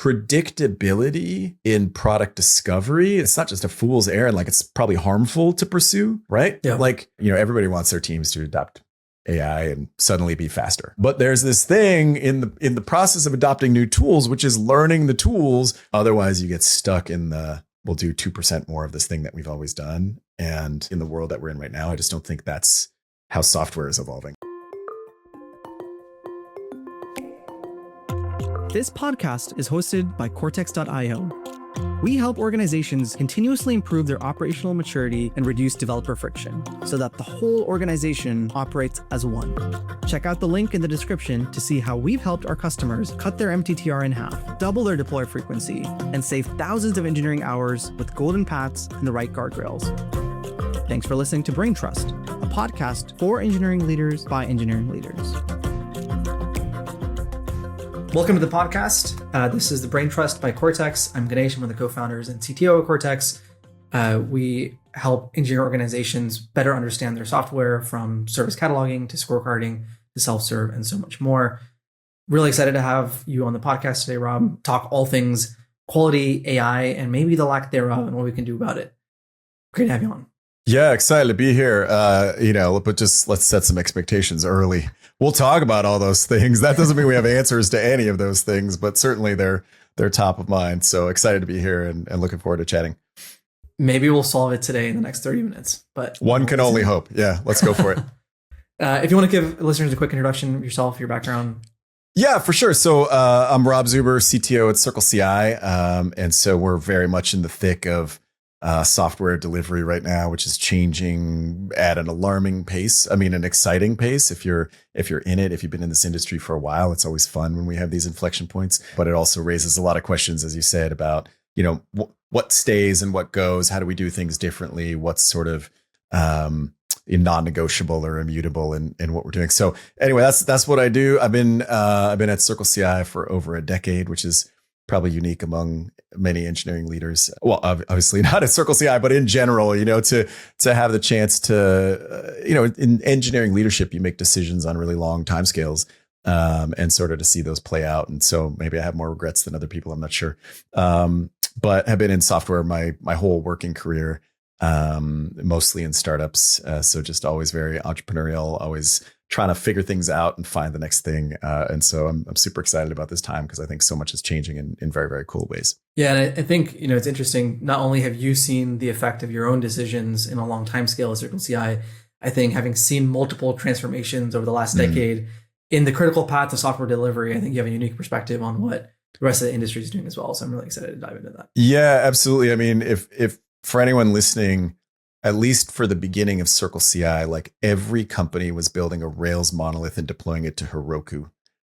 predictability in product discovery, it's not just a fool's errand, like it's probably harmful to pursue, right? Yeah. Like, everybody wants their teams to adopt AI and suddenly be faster. But there's this thing in the process of adopting new tools, which is learning the tools. Otherwise, you get stuck in we'll do 2% more of this thing that we've always done. And in the world that we're in right now, I just don't think that's how software is evolving. This podcast is hosted by Cortex.io. We help organizations continuously improve their operational maturity and reduce developer friction so that the whole organization operates as one. Check out the link in the description to see how we've helped our customers cut their MTTR in half, double their deploy frequency, and save thousands of engineering hours with golden paths and the right guardrails. Thanks for listening to Braintrust, a podcast for engineering leaders by engineering leaders. Welcome to the podcast. This is the Braintrust by Cortex. I'm Ganesh. I'm one of the co-founders and CTO of Cortex. We help engineering organizations better understand their software, from service cataloging to scorecarding to self-serve and so much more. Really excited to have you on the podcast today, Rob. Talk all things quality, AI, and maybe the lack thereof and what we can do about it. Great to have you on. Yeah, excited to be here. But just let's set some expectations early. We'll talk about all those things. That doesn't mean we have answers to any of those things, but certainly they're top of mind. So excited to be here and looking forward to chatting. Maybe we'll solve it today in the next 30 minutes, but one can only hope. Yeah, let's go for it. If you want to give listeners a quick introduction of yourself, your background. Yeah, for sure. So I'm Rob Zuber, CTO at CircleCI. And so we're very much in the thick of software delivery right now, which is changing at an alarming pace. I mean, an exciting pace. If you're in it, if you've been in this industry for a while, it's always fun when we have these inflection points. But it also raises a lot of questions, as you said, about what stays and what goes. How do we do things differently? What's sort of non-negotiable or immutable in what we're doing. So anyway, that's what I do. I've been at CircleCI for over a decade, which is probably unique among many engineering leaders. Well, obviously not at CircleCI, but in general, to have the chance to, in engineering leadership, you make decisions on really long timescales, and sort of to see those play out. And so maybe I have more regrets than other people. I'm not sure. But have been in software my whole working career, mostly in startups. So just always very entrepreneurial, always trying to figure things out and find the next thing. And so I'm super excited about this time because I think so much is changing in very, very cool ways. Yeah. And I think, it's interesting. Not only have you seen the effect of your own decisions in a long time scale at CircleCI, I think having seen multiple transformations over the last decade in the critical path of software delivery, I think you have a unique perspective on what the rest of the industry is doing as well. So I'm really excited to dive into that. Yeah, absolutely. I mean, if for anyone listening, at least for the beginning of CircleCI, like every company was building a Rails monolith and deploying it to Heroku.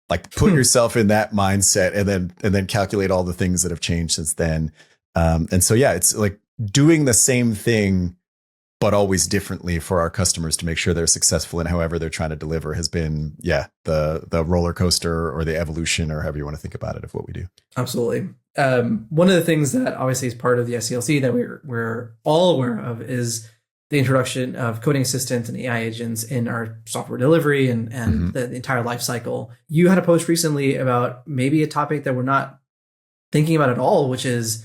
Like put yourself in that mindset and then calculate all the things that have changed since then. And so, yeah, it's like doing the same thing, but always differently for our customers to make sure they're successful in however they're trying to deliver has been, the roller coaster or the evolution or however you want to think about it of what we do. Absolutely. One of the things that obviously is part of the SDLC that we're all aware of is the introduction of coding assistants and AI agents in our software delivery and the entire life cycle. You had a post recently about maybe a topic that we're not thinking about at all, which is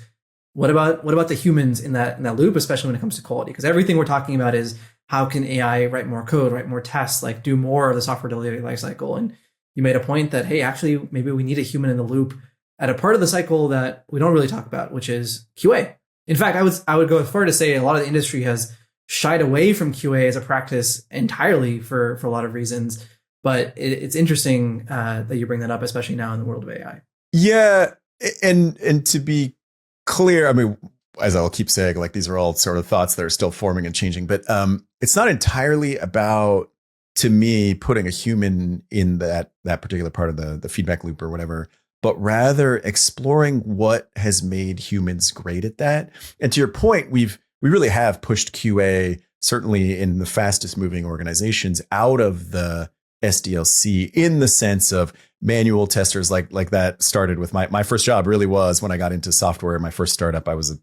what about the humans in that loop, especially when it comes to quality? Because everything we're talking about is how can AI write more code, write more tests, like do more of the software delivery lifecycle. And you made a point that, hey, actually, maybe we need a human in the loop at a part of the cycle that we don't really talk about, which is QA. In fact, I would go as far to say a lot of the industry has shied away from QA as a practice entirely for a lot of reasons. But it's interesting that you bring that up, especially now in the world of AI. Yeah, and to be clear, I mean, as I'll keep saying, like these are all sort of thoughts that are still forming and changing, but it's not entirely about, to me, putting a human in that particular part of the feedback loop or whatever, but rather exploring what has made humans great at that. And to your point, we really have pushed QA, certainly in the fastest moving organizations, out of the SDLC in the sense of manual testers like that started with my first job really was when I got into software. My first startup, I was a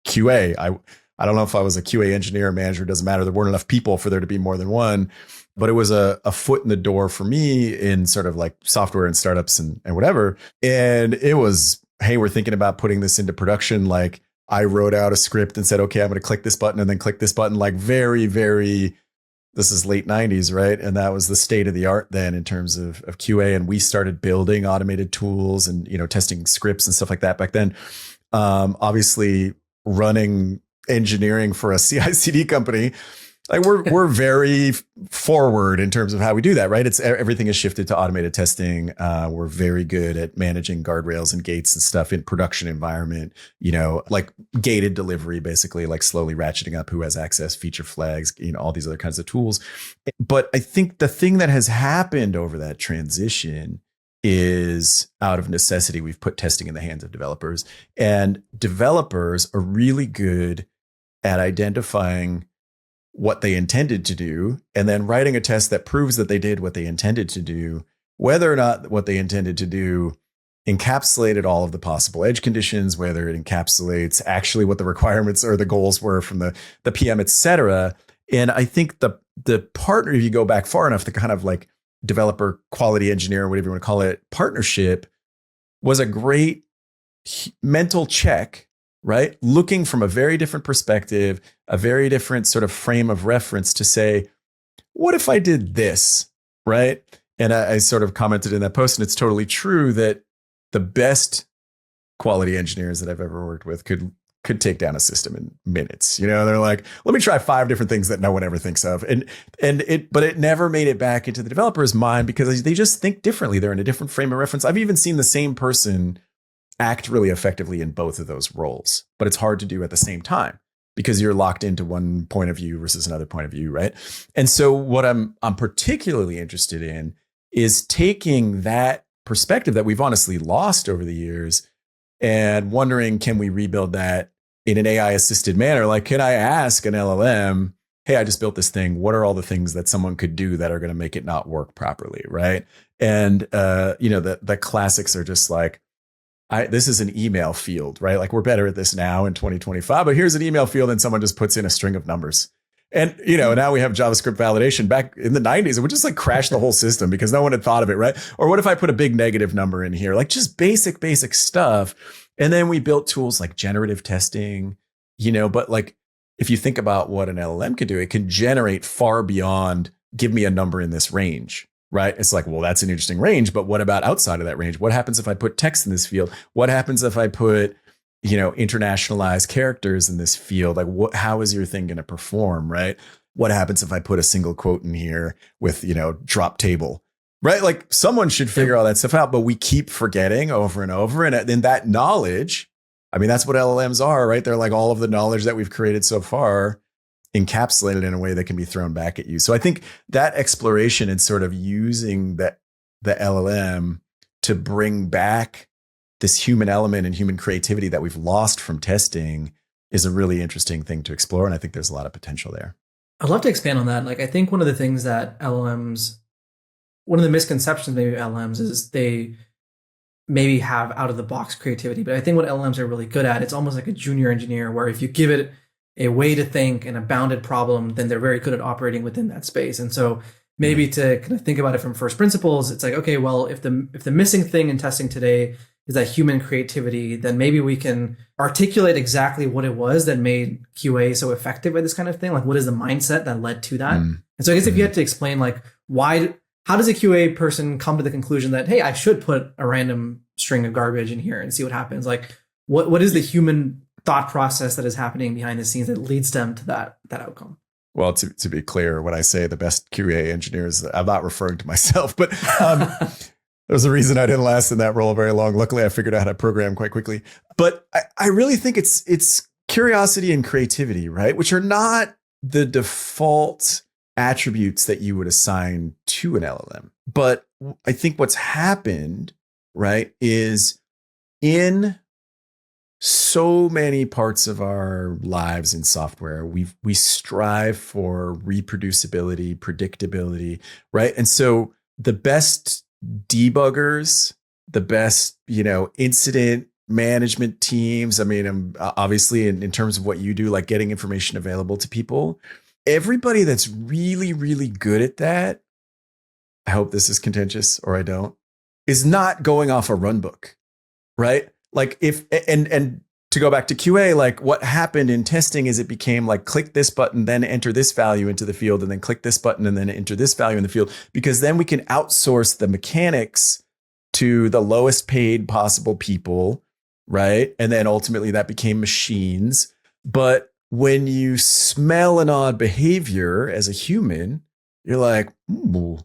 QA. I don't know if I was a QA engineer or manager, doesn't matter. There weren't enough people for there to be more than one, but it was a foot in the door for me in sort of like software and startups and whatever. And it was hey, we're thinking about putting this into production. Like I wrote out a script and said, okay, I'm going to click this button and then click this button. Like very, very, this is late 90s, right? And that was the state of the art then in terms of QA. And we started building automated tools and, testing scripts and stuff like that back then. Obviously running engineering for a CI/CD company, like we're very forward in terms of how we do that, right? Everything is shifted to automated testing. We're very good at managing guardrails and gates and stuff in production environment, like gated delivery, basically like slowly ratcheting up who has access, feature flags, all these other kinds of tools. But I think the thing that has happened over that transition is out of necessity, we've put testing in the hands of developers, and developers are really good at identifying what they intended to do, and then writing a test that proves that they did what they intended to do, whether or not what they intended to do encapsulated all of the possible edge conditions, whether it encapsulates actually what the requirements or the goals were from the PM, et cetera. And I think the partner, if you go back far enough, the kind of like developer quality engineer, whatever you want to call it, partnership was a great mental check, right? Looking from a very different perspective, a very different sort of frame of reference to say, what if I did this, right? And I sort of commented in that post, and it's totally true that the best quality engineers that I've ever worked with could take down a system in minutes. They're like, let me try 5 different things that no one ever thinks of. But it never made it back into the developer's mind because they just think differently. They're in a different frame of reference. I've even seen the same person act really effectively in both of those roles, but it's hard to do at the same time because you're locked into one point of view versus another point of view, right? And so what I'm particularly interested in is taking that perspective that we've honestly lost over the years and wondering, can we rebuild that in an AI assisted manner? Like, can I ask an LLM, hey, I just built this thing. What are all the things that someone could do that are going to make it not work properly, right? And the classics are just like, this is an email field, right? Like we're better at this now in 2025, but here's an email field and someone just puts in a string of numbers. And, now we have JavaScript validation. Back in the 90s, it would just like crash the whole system because no one had thought of it, right? Or what if I put a big negative number in here? Like just basic stuff. And then we built tools like generative testing, but like if you think about what an LLM could do, it can generate far beyond give me a number in this range. Right? It's like, well, that's an interesting range, but what about outside of that range? What happens if I put text in this field? What happens if I put, internationalized characters in this field? Like, how is your thing going to perform? Right? What happens if I put a single quote in here with, drop table? Right? Like someone should figure all that stuff out, but we keep forgetting over and over. And then that knowledge, I mean, that's what LLMs are, right? They're like all of the knowledge that we've created so far, encapsulated in a way that can be thrown back at you. So I think that exploration and sort of using the LLM to bring back this human element and human creativity that we've lost from testing is a really interesting thing to explore. And I think there's a lot of potential there. I'd love to expand on that. Like, I think one of the things that LLMs, one of the misconceptions maybe of LLMs is they maybe have out of the box creativity. But I think what LLMs are really good at, it's almost like a junior engineer where if you give it a way to think and a bounded problem, then they're very good at operating within that space. And so maybe to kind of think about it from first principles, it's like, okay, well, if the missing thing in testing today is that human creativity, then maybe we can articulate exactly what it was that made QA so effective at this kind of thing. Like, what is the mindset that led to that? And so I guess if you had to explain, like, how does a QA person come to the conclusion that, hey, I should put a random string of garbage in here and see what happens? Like, what is the human thought process that is happening behind the scenes that leads them to that outcome? Well, to be clear, when I say the best QA engineers, I'm not referring to myself, but there's a reason I didn't last in that role very long. Luckily, I figured out how to program quite quickly. But I really think it's curiosity and creativity, right? Which are not the default attributes that you would assign to an LLM. But I think what's happened, right, is in so many parts of our lives in software, we strive for reproducibility, predictability, right? And so the best debuggers, the best, incident management teams, I mean, obviously in terms of what you do, like getting information available to people, everybody that's really, really good at that, I hope this is contentious or I don't, is not going off a run book, right? like if, and to go back to QA, like what happened in testing is it became like click this button, then enter this value into the field, and then click this button and then enter this value in the field, because then we can outsource the mechanics to the lowest paid possible people, right? And then ultimately that became machines. But when you smell an odd behavior as a human, you're like, ooh,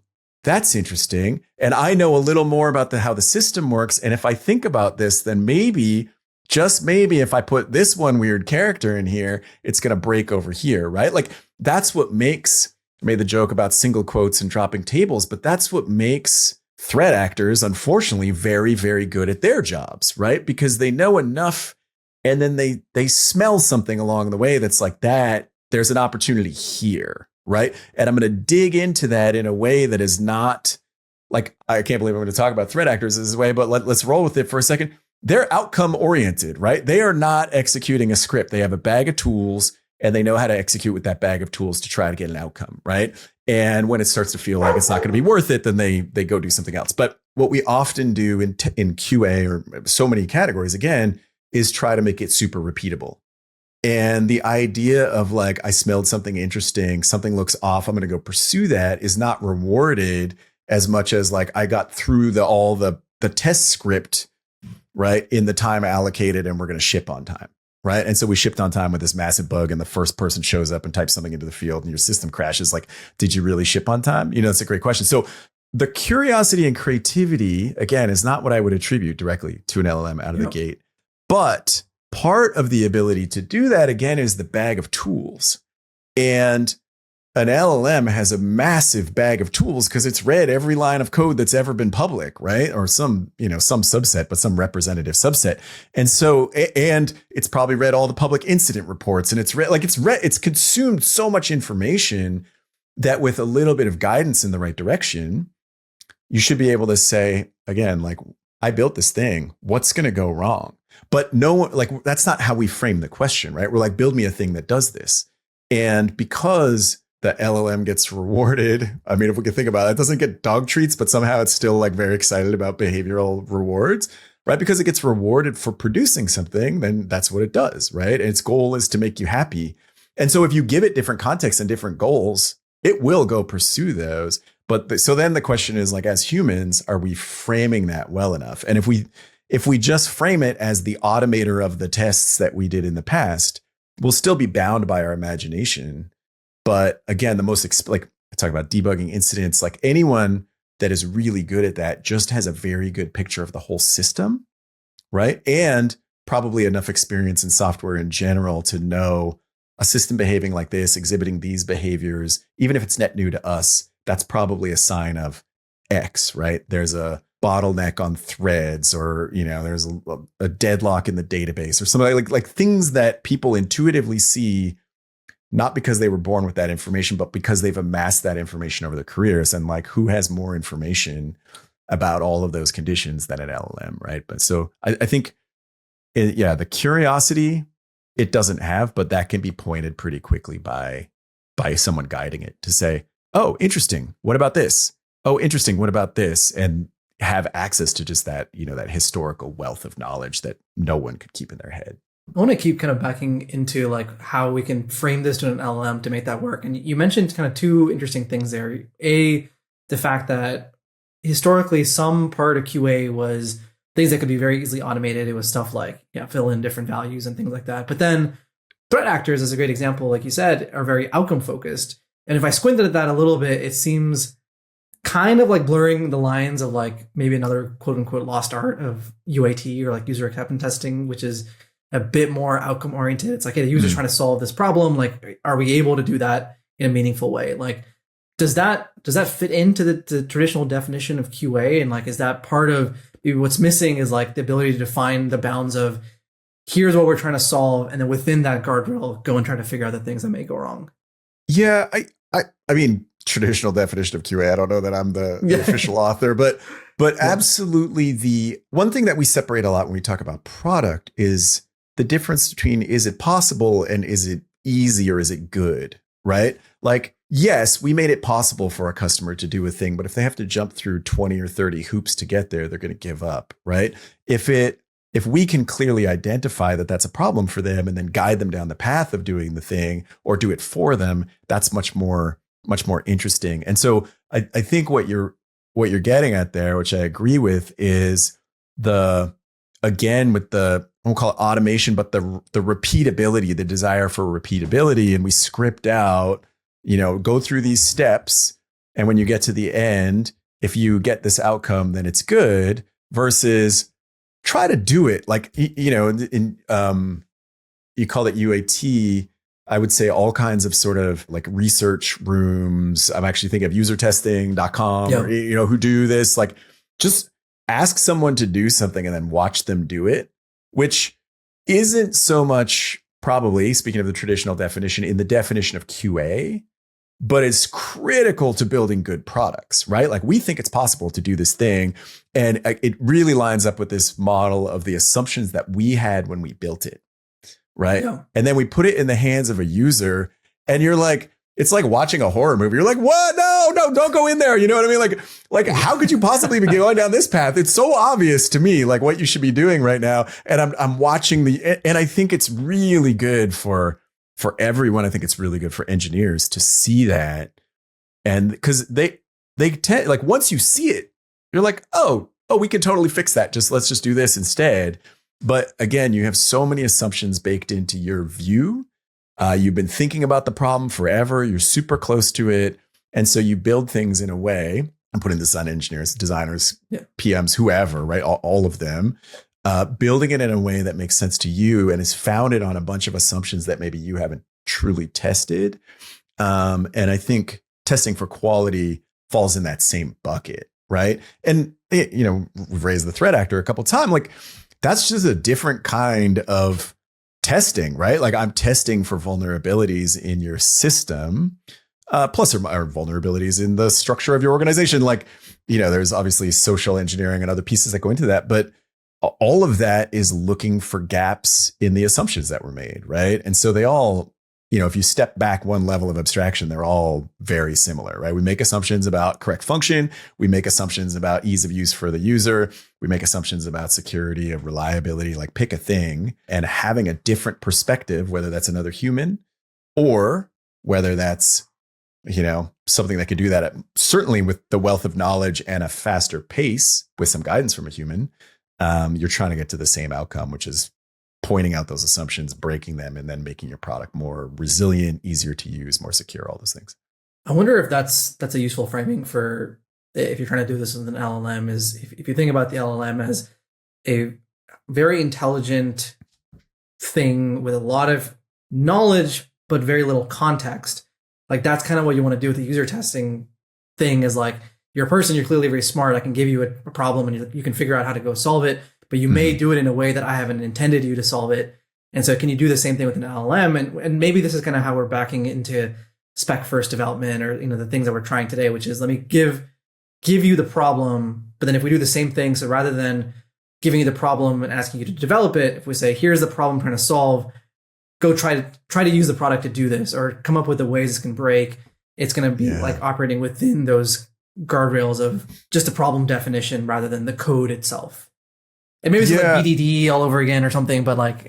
that's interesting. And I know a little more about how the system works. And if I think about this, then maybe, just maybe, if I put this one weird character in here, it's going to break over here, right? Like that's what makes, I made the joke about single quotes and dropping tables, but that's what makes threat actors, unfortunately, very, very good at their jobs, right? Because they know enough, and then they smell something along the way that's like that. There's an opportunity here, right? And I'm going to dig into that in a way that is not like, I can't believe I'm going to talk about threat actors this way, but let's roll with it for a second. They're outcome oriented, right? They are not executing a script. They have a bag of tools and they know how to execute with that bag of tools to try to get an outcome, right? And when it starts to feel like it's not going to be worth it, then they go do something else. But what we often do in QA, or so many categories, again, is try to make it super repeatable. And the idea of like, I smelled something interesting, something looks off, I'm going to go pursue that, is not rewarded as much as like I got through all the test script, right, in the time allocated, and we're going to ship on time. Right. And so we shipped on time with this massive bug, and the first person shows up and types something into the field and your system crashes. Like, did you really ship on time? You know, it's a great question. So the curiosity and creativity, again, is not what I would attribute directly to an LLM out of the gate. But part of the ability to do that, again, is the bag of tools. And an LLM has a massive bag of tools because it's read every line of code that's ever been public, right? Or some subset, but some representative subset. And so, and it's probably read all the public incident reports, and it's consumed so much information that with a little bit of guidance in the right direction, you should be able to say, again, like, I built this thing, what's going to go wrong? But no, like, that's not how we frame the question, right? We're like, build me a thing that does this. And because the LLM gets rewarded, I mean, if we can think about it, it doesn't get dog treats, but somehow it's still like very excited about behavioral rewards, right? Because it gets rewarded for producing something, then that's what it does, right? And its goal is to make you happy. And so if you give it different contexts and different goals, it will go pursue those. But so then the question is, like, as humans, are we framing that well enough? And if we just frame it as the automator of the tests that we did in the past, we'll still be bound by our imagination. But again, like I talk about debugging incidents, like anyone that is really good at that just has a very good picture of the whole system, right? And probably enough experience in software in general to know a system behaving like this, exhibiting these behaviors, even if it's net new to us, that's probably a sign of X, right? There's a bottleneck on threads, or, there's a deadlock in the database, or something like things that people intuitively see, not because they were born with that information, but because they've amassed that information over their careers. And like, who has more information about all of those conditions than an LLM, right? But so I think, the curiosity it doesn't have, but that can be pointed pretty quickly by someone guiding it to say, oh, interesting, what about this? Oh, interesting, what about this? And have access to just that, that historical wealth of knowledge that no one could keep in their head. I want to keep kind of backing into like how we can frame this to an LLM to make that work. And you mentioned kind of two interesting things there. A, the fact that historically some part of QA was things that could be very easily automated. It was stuff like, fill in different values and things like that. But then threat actors, is a great example, like you said, are very outcome focused. And if I squinted at that a little bit, it seems kind of like blurring the lines of like maybe another quote unquote lost art of UAT, or like user acceptance testing, which is a bit more outcome oriented. It's like, hey, the user's trying to solve this problem. Like, are we able to do that in a meaningful way? Like, does that fit into the traditional definition of QA? And like, is that part of maybe what's missing is like the ability to define the bounds of here's what we're trying to solve, and then within that guardrail, go and try to figure out the things that may go wrong. Yeah, I mean, traditional definition of QA, I don't know that I'm the official author, but absolutely, the one thing that we separate a lot when we talk about product is the difference between, is it possible and is it easy, or is it good, right? Like, yes, we made it possible for a customer to do a thing, but if they have to jump through 20 or 30 hoops to get there, they're going to give up, right? If it if we can clearly identify that that's a problem for them and then guide them down the path of doing the thing or do it for them, that's much more interesting. And so I think what you're getting at there, which I agree with, is with the, I won't call it automation, but the repeatability, the desire for repeatability. And we script out, go through these steps. And when you get to the end, if you get this outcome, then it's good, versus try to do it. Like, you call it UAT. I would say all kinds of sort of like research rooms. I'm actually thinking of usertesting.com or, who do this, like just ask someone to do something and then watch them do it, which isn't so much, probably speaking of the traditional definition, in the definition of QA, but it's critical to building good products, right? Like we think it's possible to do this thing. And it really lines up with this model of the assumptions that we had when we built it, right? Yeah. And then we put it in the hands of a user and you're like, it's like watching a horror movie. You're like, what? No, don't go in there. You know what I mean? Like how could you possibly be going down this path? It's so obvious to me, like what you should be doing right now. And I'm watching and I think it's really good for everyone. I think it's really good for engineers to see that. And because they tend, like, once you see it, you're like, oh, we can totally fix that. Let's just do this instead. But again, you have so many assumptions baked into your view. You've been thinking about the problem forever. You're super close to it. And so you build things in a way, I'm putting this on engineers, designers, PMs, whoever, right? All of them, building it in a way that makes sense to you and is founded on a bunch of assumptions that maybe you haven't truly tested. And I think testing for quality falls in that same bucket, right? And, we've raised the threat actor a couple of times. Like, that's just a different kind of testing, right? Like I'm testing for vulnerabilities in your system, plus or vulnerabilities in the structure of your organization. Like, there's obviously social engineering and other pieces that go into that, but all of that is looking for gaps in the assumptions that were made, right? And so they all, if you step back one level of abstraction, they're all very similar, right? We make assumptions about correct function. We make assumptions about ease of use for the user. We make assumptions about security, of reliability, like pick a thing, and having a different perspective, whether that's another human or whether that's, something that could do that certainly with the wealth of knowledge and a faster pace with some guidance from a human. You're trying to get to the same outcome, which is pointing out those assumptions, breaking them, and then making your product more resilient, easier to use, more secure, all those things. I wonder if that's a useful framing for if you're trying to do this with an LLM, is if you think about the LLM as a very intelligent thing with a lot of knowledge, but very little context. Like that's kind of what you want to do with the user testing thing, is like, you're a person, you're clearly very smart. I can give you a problem and you can figure out how to go solve it, but you may do it in a way that I haven't intended you to solve it. And so can you do the same thing with an LLM? And maybe this is kind of how we're backing into spec first development, or, the things that we're trying today, which is let me give you the problem. But then if we do the same thing, so rather than giving you the problem and asking you to develop it, if we say, here's the problem I'm trying to solve, go try to use the product to do this, or come up with the ways this can break. It's going to be like operating within those guardrails of just a problem definition rather than the code itself. And maybe it's like BDD all over again or something, but like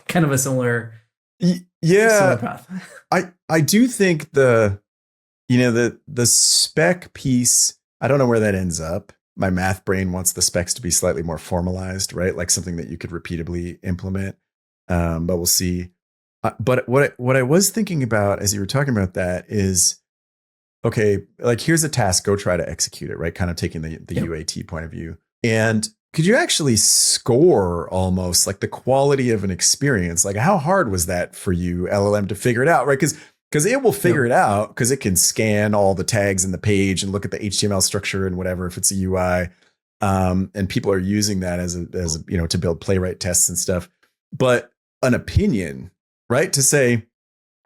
kind of a similar similar path. I do think the spec piece, I don't know where that ends up. My math brain wants the specs to be slightly more formalized, right? Like something that you could repeatably implement. But we'll see. But what I was thinking about as you were talking about that is, okay, like here's a task, go try to execute it, right? Kind of taking the UAT point of view. And could you actually score almost like the quality of an experience? Like how hard was that for you, LLM, to figure it out, right? Because it will figure it out, because it can scan all the tags in the page and look at the HTML structure and whatever, if it's a UI. And people are using that as a to build playwright tests and stuff. But an opinion, right? To say,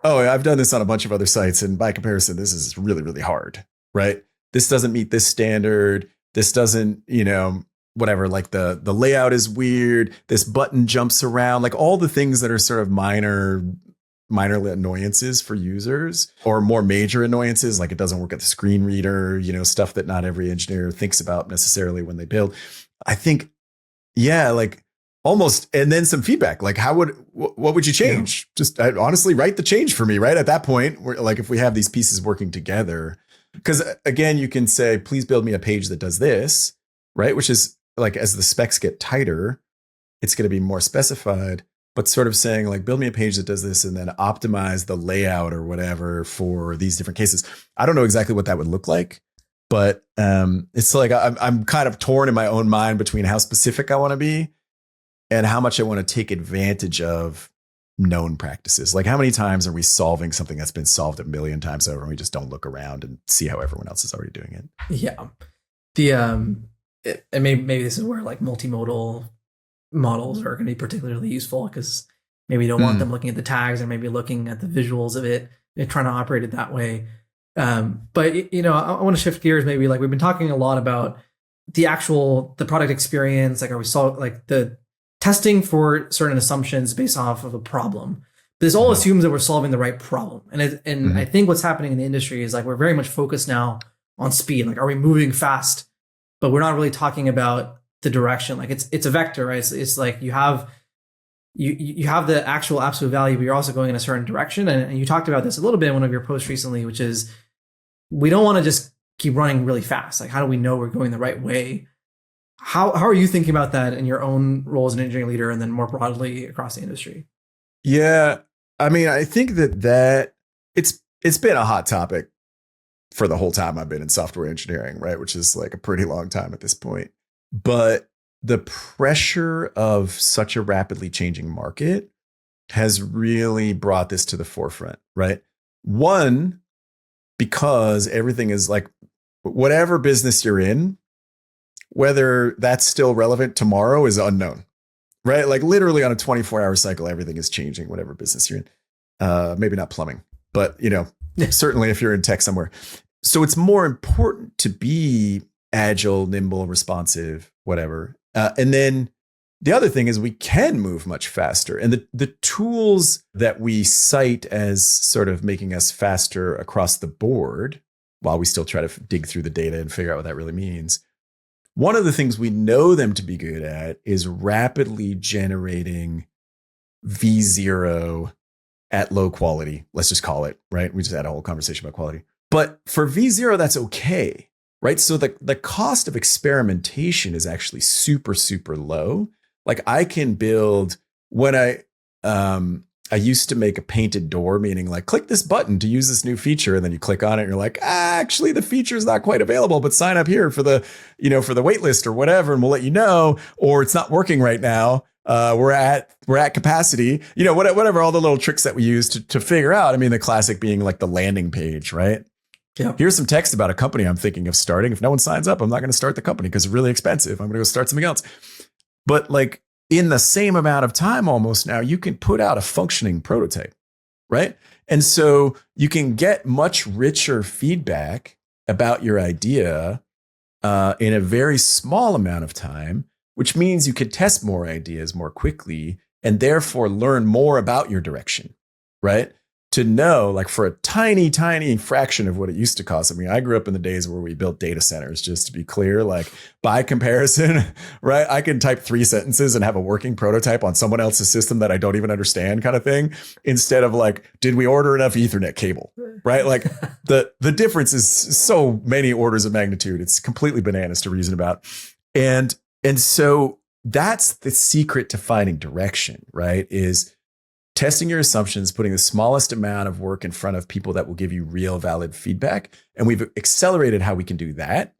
oh, I've done this on a bunch of other sites, and by comparison, this is really, really hard, right? This doesn't meet this standard. This doesn't, whatever, like the layout is weird. This button jumps around, like all the things that are sort of minor annoyances for users, or more major annoyances, like it doesn't work at the screen reader, stuff that not every engineer thinks about necessarily when they build. I think, like almost, and then some feedback. Like what would you change? Just honestly write the change for me, right? At that point, we're like, if we have these pieces working together, because again, you can say, please build me a page that does this, right? Which is like, as the specs get tighter, it's going to be more specified, but sort of saying like, build me a page that does this and then optimize the layout or whatever for these different cases. I don't know exactly what that would look like, but it's like, I'm kind of torn in my own mind between how specific I want to be and how much I want to take advantage of known practices. Like, how many times are we solving something that's been solved a million times over and we just don't look around and see how everyone else is already doing it? Yeah. And maybe this is where like multimodal models are going to be particularly useful, because maybe you don't want them looking at the tags or maybe looking at the visuals of it and trying to operate it that way. But I want to shift gears. Maybe like we've been talking a lot about the product experience. Like, are we like the testing for certain assumptions based off of a problem? This all assumes that we're solving the right problem. And I think what's happening in the industry is like, we're very much focused now on speed. Like, are we moving fast? But we're not really talking about the direction. Like, it's a vector, right? It's like you have the actual absolute value, but you're also going in a certain direction. And you talked about this a little bit in one of your posts recently, which is, we don't want to just keep running really fast. Like, how do we know we're going the right way? How are you thinking about that in your own role as an engineering leader, and then more broadly across the industry? Yeah, I mean, I think that it's been a hot topic for the whole time I've been in software engineering, right? Which is like a pretty long time at this point. But the pressure of such a rapidly changing market has really brought this to the forefront, right? One, because everything is like, whatever business you're in, whether that's still relevant tomorrow is unknown, right? Like, literally on a 24-hour cycle, everything is changing, whatever business you're in. Maybe not plumbing, but certainly if you're in tech somewhere. So it's more important to be agile, nimble, responsive, whatever. And then the other thing is, we can move much faster. And the tools that we cite as sort of making us faster across the board, while we still try to dig through the data and figure out what that really means, one of the things we know them to be good at is rapidly generating V0 at low quality. Let's just call it, right? We just had a whole conversation about quality. But for V0, that's okay, right? So the cost of experimentation is actually super, super low. Like, I can build, when I used to make a painted door, meaning like, click this button to use this new feature. And then you click on it and you're like, actually the feature is not quite available, but sign up here for the, for the wait list or whatever. And we'll let you know, or it's not working right now. We're at capacity, whatever, all the little tricks that we use to figure out. I mean, the classic being like the landing page, right? Yeah. Here's some text about a company I'm thinking of starting. If no one signs up, I'm not going to start the company because it's really expensive. I'm going to go start something else. But like, in the same amount of time almost now, you can put out a functioning prototype, right? And so you can get much richer feedback about your idea in a very small amount of time, which means you could test more ideas more quickly and therefore learn more about your direction, right? To know, like, for a tiny, tiny fraction of what it used to cost. I mean, I grew up in the days where we built data centers, just to be clear, like, by comparison, right? I can type 3 sentences and have a working prototype on someone else's system that I don't even understand, kind of thing, instead of like, did we order enough Ethernet cable, right? Like, the difference is so many orders of magnitude. It's completely bananas to reason about. And so that's the secret to finding direction, right? Is testing your assumptions, putting the smallest amount of work in front of people that will give you real valid feedback. And we've accelerated how we can do that,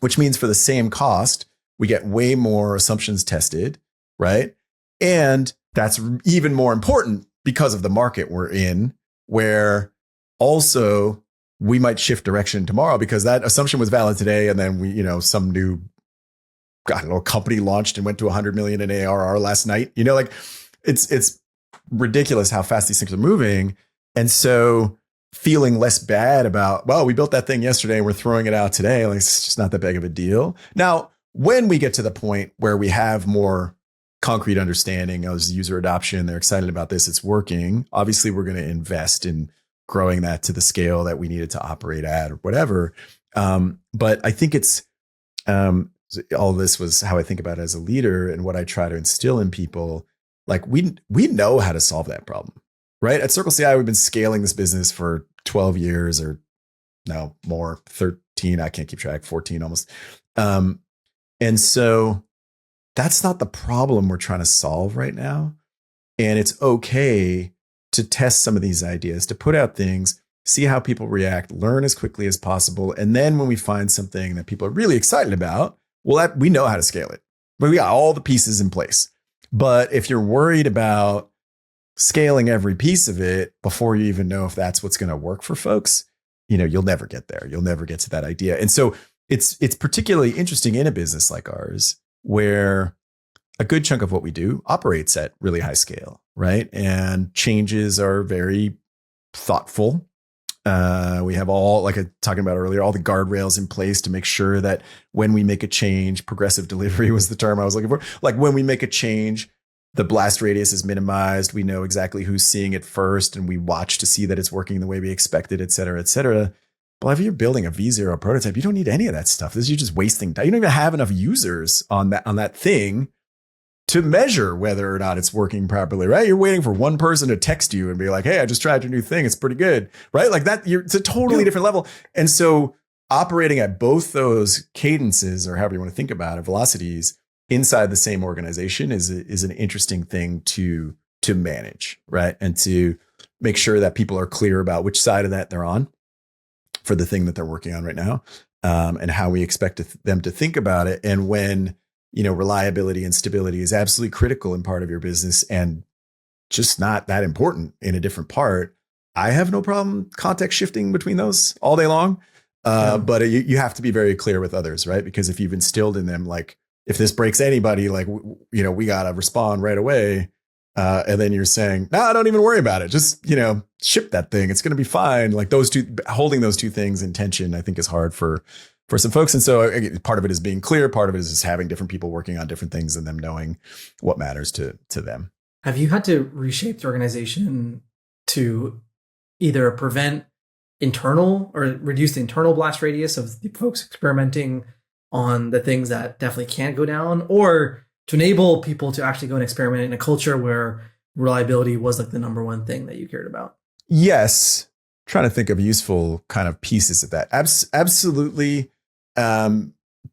which means for the same cost, we get way more assumptions tested, right? And that's even more important because of the market we're in, where also we might shift direction tomorrow because that assumption was valid today. And then we, some new, company launched and went to 100 million in ARR last night, like it's ridiculous how fast these things are moving. And so feeling less bad about, well, we built that thing yesterday and we're throwing it out today. Like, it's just not that big of a deal. Now, when we get to the point where we have more concrete understanding of user adoption, they're excited about this, it's working. Obviously, we're going to invest in growing that to the scale that we needed to operate at or whatever. But I think it's all this was how I think about it as a leader and what I try to instill in people. Like we know how to solve that problem, right? At CircleCI, we've been scaling this business for 12 years or no more, 13. I can't keep track, 14 almost. And so that's not the problem we're trying to solve right now. And it's okay to test some of these ideas, to put out things, see how people react, learn as quickly as possible. And then when we find something that people are really excited about, well, we know how to scale it. But we got all the pieces in place. But if you're worried about scaling every piece of it before you even know if that's what's going to work for folks, you'll never get there. You'll never get to that idea. And so it's particularly interesting in a business like ours, where a good chunk of what we do operates at really high scale, right? And changes are very thoughtful. We have all, like I talking about earlier, all the guardrails in place to make sure that when we make a change, progressive delivery was the term I was looking for. Like when we make a change, the blast radius is minimized. We know exactly who's seeing it first, and we watch to see that it's working the way we expected, et cetera, et cetera. But if you're building a V0 prototype, you don't need any of that stuff. You're just wasting time. You don't even have enough users on that thing to measure whether or not it's working properly, right? You're waiting for one person to text you and be like, hey, I just tried your new thing. It's pretty good, right? Like that, it's a totally different level. And so operating at both those cadences, or however you want to think about it, velocities inside the same organization is an interesting thing to manage, right? And to make sure that people are clear about which side of that they're on for the thing that they're working on right now, and how we expect them to think about it. And when reliability and stability is absolutely critical in part of your business and just not that important in a different part, I have no problem context shifting between those all day long. But you have to be very clear with others, right? Because if you've instilled in them, like, if this breaks anybody, like, we got to respond right away. And then you're saying, no, don't even worry about it. Just, ship that thing. It's going to be fine. Like holding those two things in tension, I think is hard for some folks. And so part of it is being clear. Part of it is just having different people working on different things and them knowing what matters to them. Have you had to reshape the organization to either prevent internal or reduce the internal blast radius of the folks experimenting on the things that definitely can't go down, or to enable people to actually go and experiment in a culture where reliability was like the number one thing that you cared about? Yes. Trying to think of useful kind of pieces of that. Absolutely.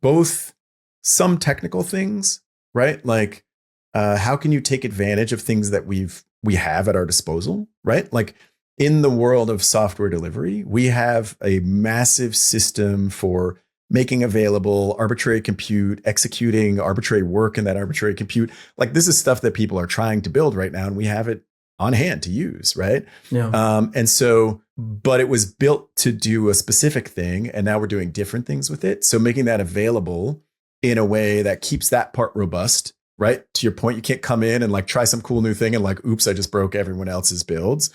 Both some technical things, right? Like, how can you take advantage of things that we have at our disposal, right? Like in the world of software delivery, we have a massive system for making available arbitrary compute, executing arbitrary work in that arbitrary compute. Like this is stuff that people are trying to build right now, and we have it on hand to use, right? Yeah. And so, but it was built to do a specific thing, and now we're doing different things with it. So making that available in a way that keeps that part robust, right? To your point, you can't come in and like try some cool new thing and like, oops, I just broke everyone else's builds.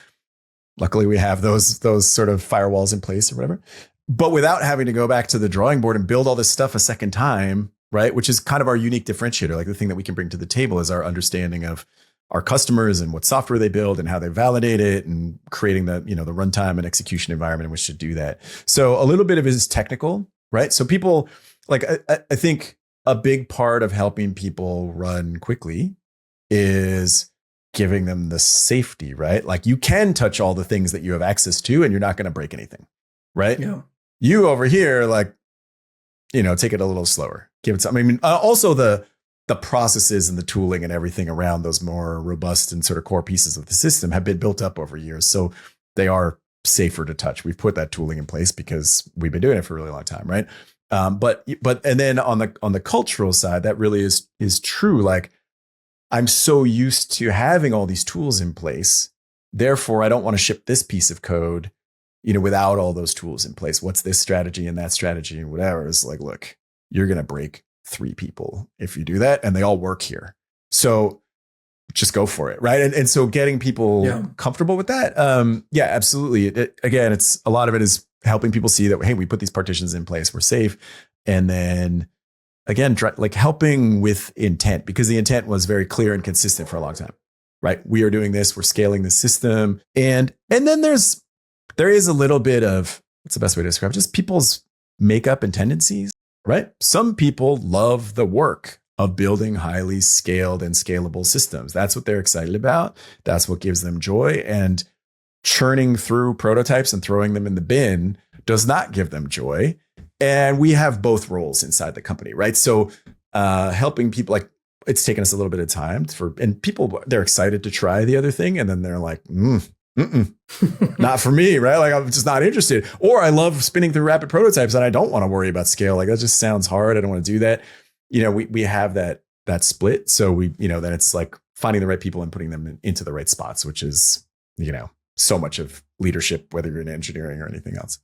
Luckily, we have those sort of firewalls in place or whatever. But without having to go back to the drawing board and build all this stuff a second time, right? Which is kind of our unique differentiator. Like the thing that we can bring to the table is our understanding of our customers and what software they build and how they validate it, and creating the runtime and execution environment in which to do that. So a little bit of it is technical, right? So people, like, I think a big part of helping people run quickly is giving them the safety, right? Like you can touch all the things that you have access to and you're not going to break anything, right? Yeah. You over here, like, take it a little slower. Give it some. I mean, also the processes and the tooling and everything around those more robust and sort of core pieces of the system have been built up over years. So they are safer to touch. We've put that tooling in place because we've been doing it for a really long time, right? But and then on the cultural side, that really is true. Like I'm so used to having all these tools in place. Therefore, I don't want to ship this piece of code, without all those tools in place. What's this strategy and that strategy and whatever? Is like, look, you're going to break 3 people if you do that, and they all work here. So just go for it, right? And so getting people comfortable with that, absolutely. Again, it's a lot of it is helping people see that, hey, we put these partitions in place, we're safe, and then again, like helping with intent, because the intent was very clear and consistent for a long time, right? We are doing this, we're scaling the system, and then there is a little bit of, what's the best way to describe it? Just people's makeup and tendencies. right? Some people love the work of building highly scaled and scalable systems. That's what they're excited about. That's what gives them joy. And churning through prototypes and throwing them in the bin does not give them joy. And we have both roles inside the company, right? So helping people, like, it's taken us a little bit of time and people, they're excited to try the other thing. And then they're like, not for me, right? Like, I'm just not interested. Or I love spinning through rapid prototypes and I don't want to worry about scale. Like, that just sounds hard. I don't want to do that. We have that split. So then it's like finding the right people and putting them into the right spots, which is, so much of leadership, whether you're in engineering or anything else.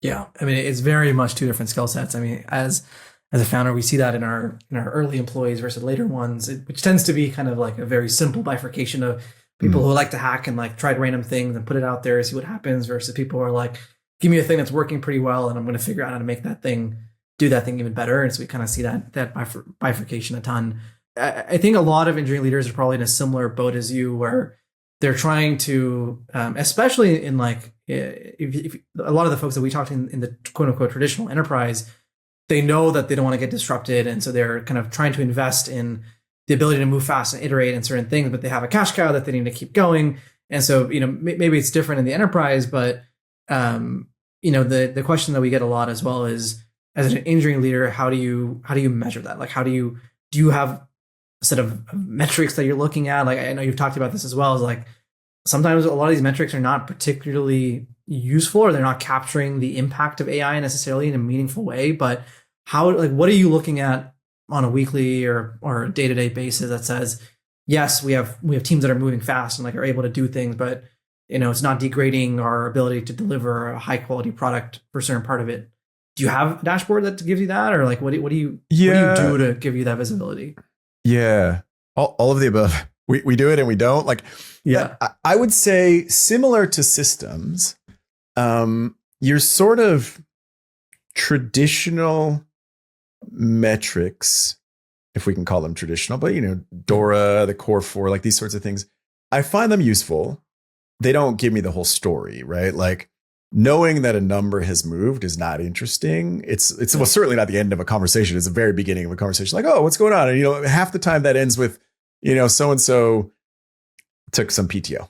Yeah. I mean, it's very much two different skill sets. I mean, as a founder, we see that in our early employees versus later ones, which tends to be kind of like a very simple bifurcation of people who like to hack and like try random things and put it out there and see what happens, versus people who are like, give me a thing that's working pretty well and I'm going to figure out how to make that thing do that thing even better. And so we kind of see that bifurcation a ton. I think a lot of engineering leaders are probably in a similar boat as you, where they're trying to, especially in like, if a lot of the folks that we talked to in the quote unquote traditional enterprise, they know that they don't want to get disrupted. And so they're kind of trying to invest in the ability to move fast and iterate in certain things, but they have a cash cow that they need to keep going. And so, maybe it's different in the enterprise, but, the question that we get a lot as well is, as an engineering leader, how do you measure that? Like, do you have a set of metrics that you're looking at? Like, I know you've talked about this as well, is like, sometimes a lot of these metrics are not particularly useful, or they're not capturing the impact of AI necessarily in a meaningful way. But what are you looking at on a weekly or day-to-day basis that says, yes, we have teams that are moving fast and like are able to do things, but it's not degrading our ability to deliver a high quality product for a certain part of it? Do you have a dashboard that gives you that, or like what do you do to give you that visibility? Yeah, all of the above. We do it and we don't. Like, yeah, I would say similar to systems, your sort of traditional metrics, if we can call them traditional, but DORA, the core four, like these sorts of things, I find them useful. They don't give me the whole story, right? Like, knowing that a number has moved is not interesting. It's well, certainly not the end of a conversation. It's the very beginning of a conversation. Like, oh, what's going on? And half the time that ends with, so and so took some PTO.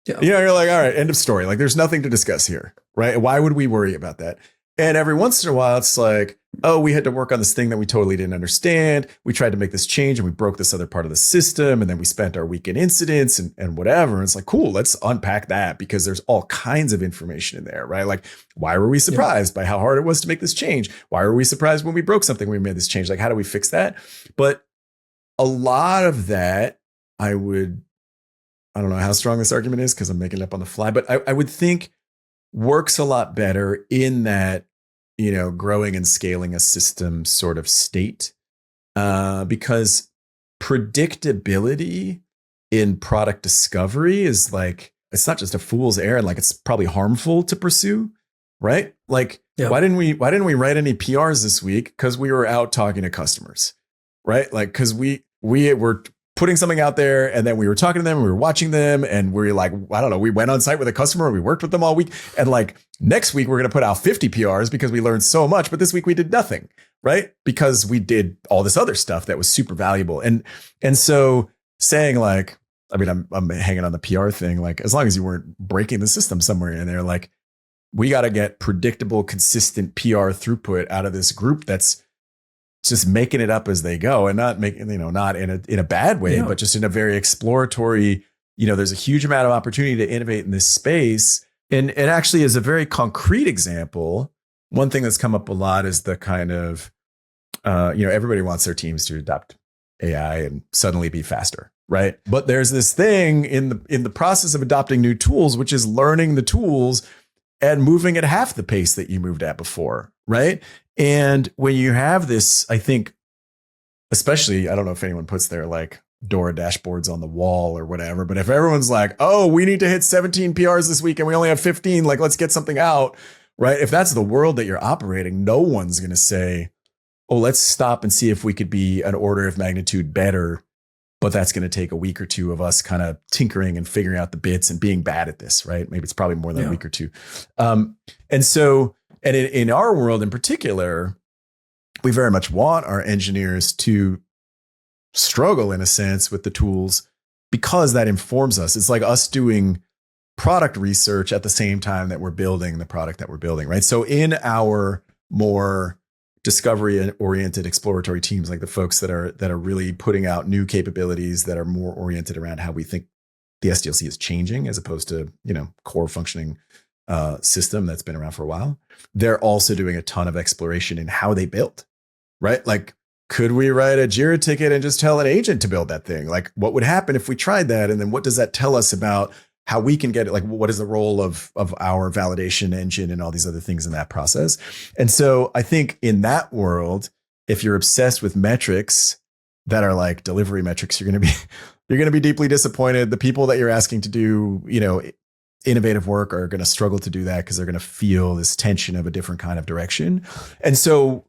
Yeah. You're like, all right, end of story. Like, there's nothing to discuss here, right? Why would we worry about that? And every once in a while, it's like, oh, we had to work on this thing that we totally didn't understand. We tried to make this change and we broke this other part of the system. And then we spent our week in incidents and whatever. And it's like, cool, let's unpack that, because there's all kinds of information in there, right? Like, why were we surprised by how hard it was to make this change? Why were we surprised when we broke something, we made this change? Like, how do we fix that? But a lot of that, I don't know how strong this argument is because I'm making it up on the fly, but I would think works a lot better in that, growing and scaling a system sort of state, because predictability in product discovery is like, it's not just a fool's errand. Like, it's probably harmful to pursue, right? Like, why didn't we write any PRs this week? Because we were out talking to customers, right? Like, because we were putting something out there and then we were talking to them, we were watching them, and we're like, I don't know, we went on site with a customer, we worked with them all week. And like, next week, we're going to put out 50 PRs because we learned so much. But this week we did nothing, right? Because we did all this other stuff that was super valuable. And so saying like, I mean, I'm hanging on the PR thing. Like, as long as you weren't breaking the system somewhere in there, like, we got to get predictable, consistent PR throughput out of this group that's just making it up as they go, and not making, not in a bad way, but just in a very exploratory, there's a huge amount of opportunity to innovate in this space. And it actually is a very concrete example. One thing that's come up a lot is the kind of, everybody wants their teams to adopt AI and suddenly be faster, right? But there's this thing in the process of adopting new tools, which is learning the tools and moving at half the pace that you moved at before, right? And when you have this, I think, especially, I don't know if anyone puts their like DORA dashboards on the wall or whatever, but if everyone's like, oh, we need to hit 17 PRs this week and we only have 15, like, let's get something out, right? If that's the world that you're operating, no one's going to say, oh, let's stop and see if we could be an order of magnitude better. But that's going to take a week or two of us kind of tinkering and figuring out the bits and being bad at this, right? Maybe it's probably more than a week or two. And in our world in particular, we very much want our engineers to struggle in a sense with the tools because that informs us. It's like us doing product research at the same time that we're building the product that we're building, right? So in our more discovery oriented exploratory teams, like the folks that are really putting out new capabilities that are more oriented around how we think the SDLC is changing as opposed to, core functioning system that's been around for a while, they're also doing a ton of exploration in how they build, right? Like, could we write a Jira ticket and just tell an agent to build that thing? Like, what would happen if we tried that? And then what does that tell us about how we can get it? Like, what is the role of our validation engine and all these other things in that process? And so I think in that world, if you're obsessed with metrics that are like delivery metrics, you're going to be deeply disappointed. The people that you're asking to do, innovative work are going to struggle to do that because they're going to feel this tension of a different kind of direction. And so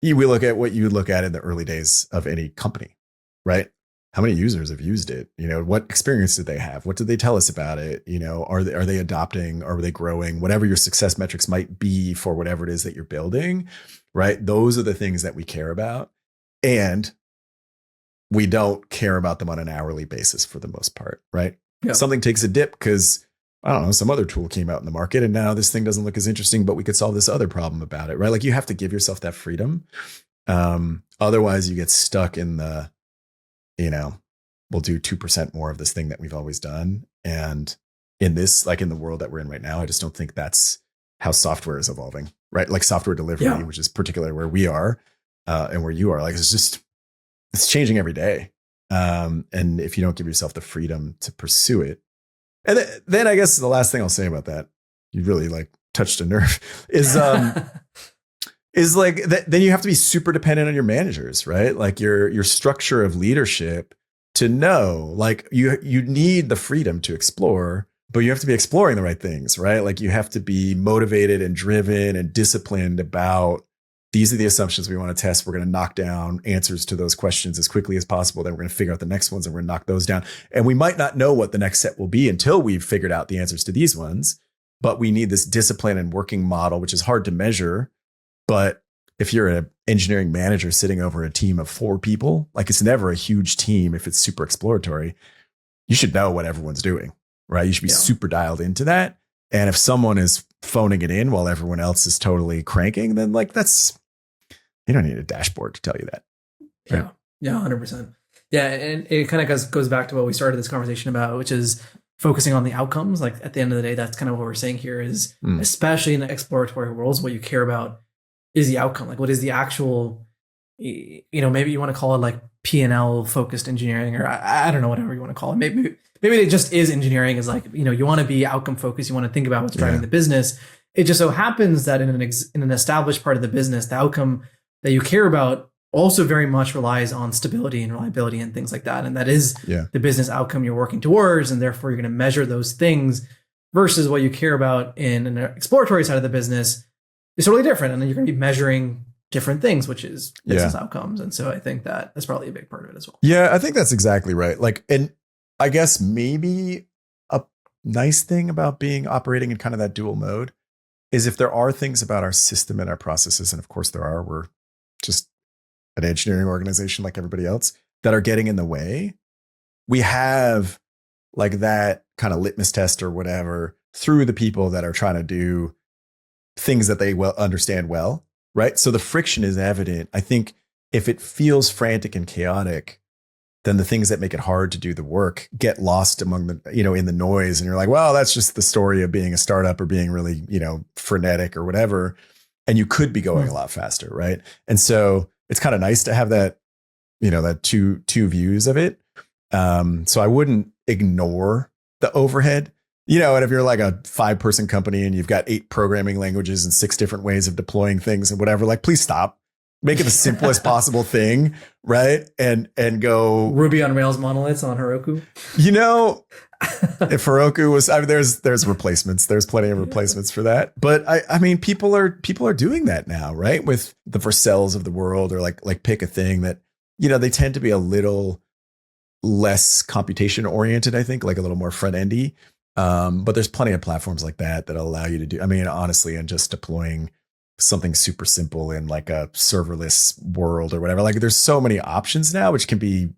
we look at what you would look at in the early days of any company, right? How many users have used it? What experience did they have? What did they tell us about it? Are they adopting? Are they growing? Whatever your success metrics might be for whatever it is that you're building, right? Those are the things that we care about. And we don't care about them on an hourly basis for the most part, right? Yeah. Something takes a dip because, I don't know, some other tool came out in the market and now this thing doesn't look as interesting, but we could solve this other problem about it, right? Like, you have to give yourself that freedom. Otherwise you get stuck in the, we'll do 2% more of this thing that we've always done. And in this, like in the world that we're in right now, I just don't think that's how software is evolving, right? Like software delivery, which is particularly where we are and where you are, like, it's changing every day. And if you don't give yourself the freedom to pursue it, and then I guess the last thing I'll say about that, you really like touched a nerve, is is like then you have to be super dependent on your managers, right? Like your structure of leadership to know, like you need the freedom to explore, but you have to be exploring the right things, right? Like you have to be motivated and driven and disciplined about, these are the assumptions we want to test. We're going to knock down answers to those questions as quickly as possible. Then we're going to figure out the next ones and we're going to knock those down. And we might not know what the next set will be until we've figured out the answers to these ones. But we need this discipline and working model, which is hard to measure. But if you're an engineering manager sitting over a team of 4 people, like it's never a huge team if it's super exploratory, you should know what everyone's doing, right? You should be super dialed into that. And if someone is phoning it in while everyone else is totally cranking, then like you don't need a dashboard to tell you that. Right? Yeah, 100%. Yeah, and it kind of goes back to what we started this conversation about, which is focusing on the outcomes. Like at the end of the day, that's kind of what we're saying here is, especially in the exploratory worlds, what you care about is the outcome. Like what is the actual, maybe you want to call it like P&L focused engineering, or I don't know, whatever you want to call it. Maybe it just is engineering, is like, you want to be outcome focused. You want to think about what's driving the business. It just so happens that in an established part of the business, the outcome that you care about also very much relies on stability and reliability and things like that. And that is the business outcome you're working towards. And therefore you're going to measure those things versus what you care about in an exploratory side of the business is totally different. And then you're going to be measuring different things, which is business outcomes. And so I think that's probably a big part of it as well. Yeah, I think that's exactly right. Like, and I guess maybe a nice thing about operating in kind of that dual mode is if there are things about our system and our processes, and of course there are, we're just an engineering organization like everybody else, that are getting in the way, we have like that kind of litmus test or whatever through the people that are trying to do things that they understand well, right? So the friction is evident. I think if it feels frantic and chaotic, then the things that make it hard to do the work get lost among the, in the noise. And you're like, well, that's just the story of being a startup or being really, frenetic or whatever. And you could be going a lot faster, right? And so it's kind of nice to have that, that two views of it. So I wouldn't ignore the overhead, and if you're like a 5-person company and you've got 8 programming languages and 6 different ways of deploying things and whatever, like, please stop. Make it the simplest possible thing, right? And go Ruby on Rails monoliths on Heroku. If Heroku was, there's replacements. There's plenty of replacements for that. But I mean, people are doing that now, right? With the Vercells of the world, or like pick a thing that, they tend to be a little less computation oriented, I think, like a little more front endy. But there's plenty of platforms like that allow you to do, honestly, and just deploying something super simple in like a serverless world or whatever. Like there's so many options now, which can be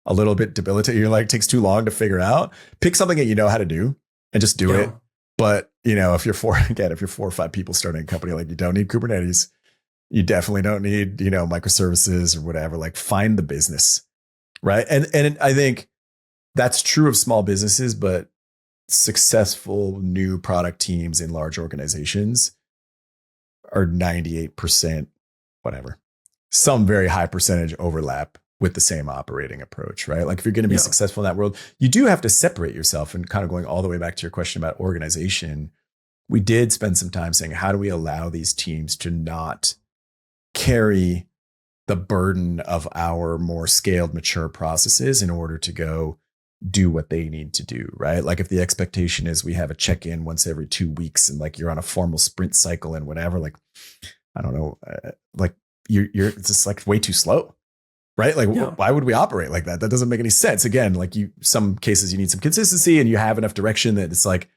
a little bit debilitating. You're like, it takes too long to figure out. Pick something that you know how to do and just do it. But if you're four or five people starting a company, like you don't need Kubernetes. You definitely don't need, microservices or whatever. Like find the business, right? And I think that's true of small businesses, but successful new product teams in large organizations are 98%, whatever, some very high percentage overlap with the same operating approach, right? Like if you're going to be successful in that world, you do have to separate yourself. And kind of going all the way back to your question about organization, we did spend some time saying, how do we allow these teams to not carry the burden of our more scaled, mature processes in order to go do what they need to do, right? Like if the expectation is we have a check-in once every 2 weeks and like you're on a formal sprint cycle and whatever, like, I don't know, like you're just like way too slow, right? Like why would we operate like that? That doesn't make any sense. Again, like some cases you need some consistency and you have enough direction that it's like,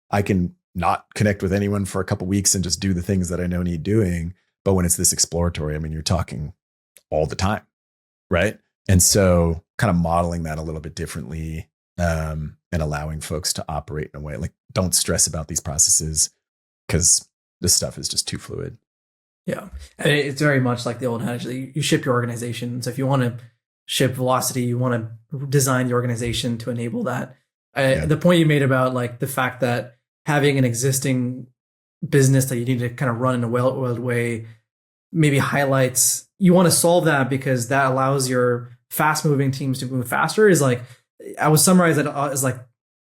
I can not connect with anyone for a couple of weeks and just do the things that I know need doing. But when it's this exploratory, I mean, you're talking all the time, right? And so kind of modeling that a little bit differently and allowing folks to operate in a way like don't stress about these processes because this stuff is just too fluid. Yeah. And it's very much like the old adage that you ship your organization. So if you want to ship velocity, you want to design the organization to enable that. The point you made about like the fact that having an existing business that you need to kind of run in a well-oiled way maybe highlights, you want to solve that because that allows your fast-moving teams to move faster is like, I would summarize it as like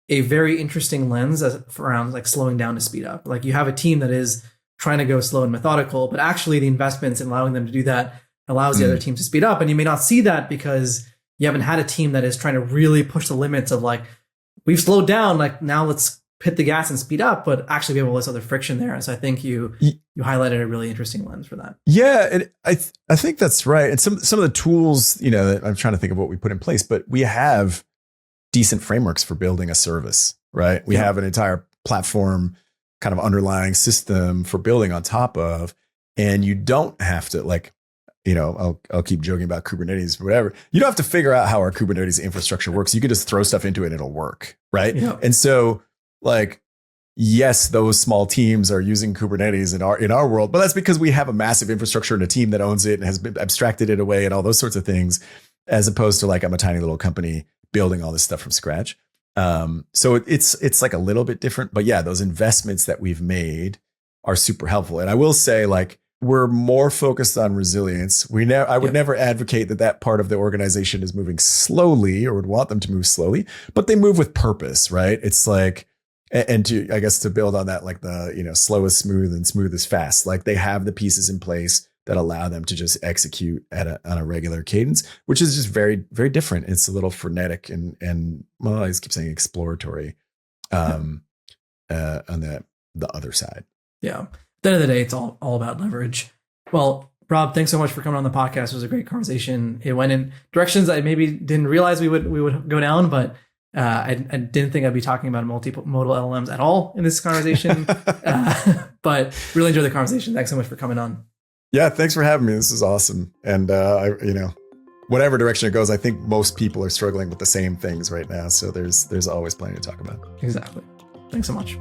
a very interesting lens around like slowing down to speed up. Like you have a team that is trying to go slow and methodical, but actually the investments in allowing them to do that allows the other teams to speed up. And you may not see that because you haven't had a team that is trying to really push the limits of like, we've slowed down, like now let's hit the gas and speed up, but actually we have all this other friction there. And so I think you highlighted a really interesting lens for that. Yeah, and I think that's right. And some of the tools, that I'm trying to think of what we put in place, but we have decent frameworks for building a service, right? We have an entire platform kind of underlying system for building on top of, and you don't have to like, I'll keep joking about Kubernetes or whatever. You don't have to figure out how our Kubernetes infrastructure works. You can just throw stuff into it and it'll work, right? Yeah. And so like, yes, those small teams are using Kubernetes in our world, but that's because we have a massive infrastructure and a team that owns it and has been abstracted it away and all those sorts of things, as opposed to like I'm a tiny little company building all this stuff from scratch. So it's like a little bit different, but yeah, those investments that we've made are super helpful. And I will say like, we're more focused on resilience. I would never advocate that part of the organization is moving slowly or would want them to move slowly, but they move with purpose, right? It's like, and to build on that, like the, slow is smooth and smooth is fast. Like they have the pieces in place that allow them to just execute on a regular cadence, which is just very, very different. It's a little frenetic and well, I just keep saying exploratory on the other side. Yeah. At the end of the day, it's all about leverage. Well, Rob, thanks so much for coming on the podcast. It was a great conversation. It went in directions I maybe didn't realize we would go down, but I didn't think I'd be talking about multimodal LLMs at all in this conversation. But really enjoyed the conversation. Thanks so much for coming on. Yeah, thanks for having me. This is awesome. And whatever direction it goes, I think most people are struggling with the same things right now. So there's always plenty to talk about. Exactly. Thanks so much.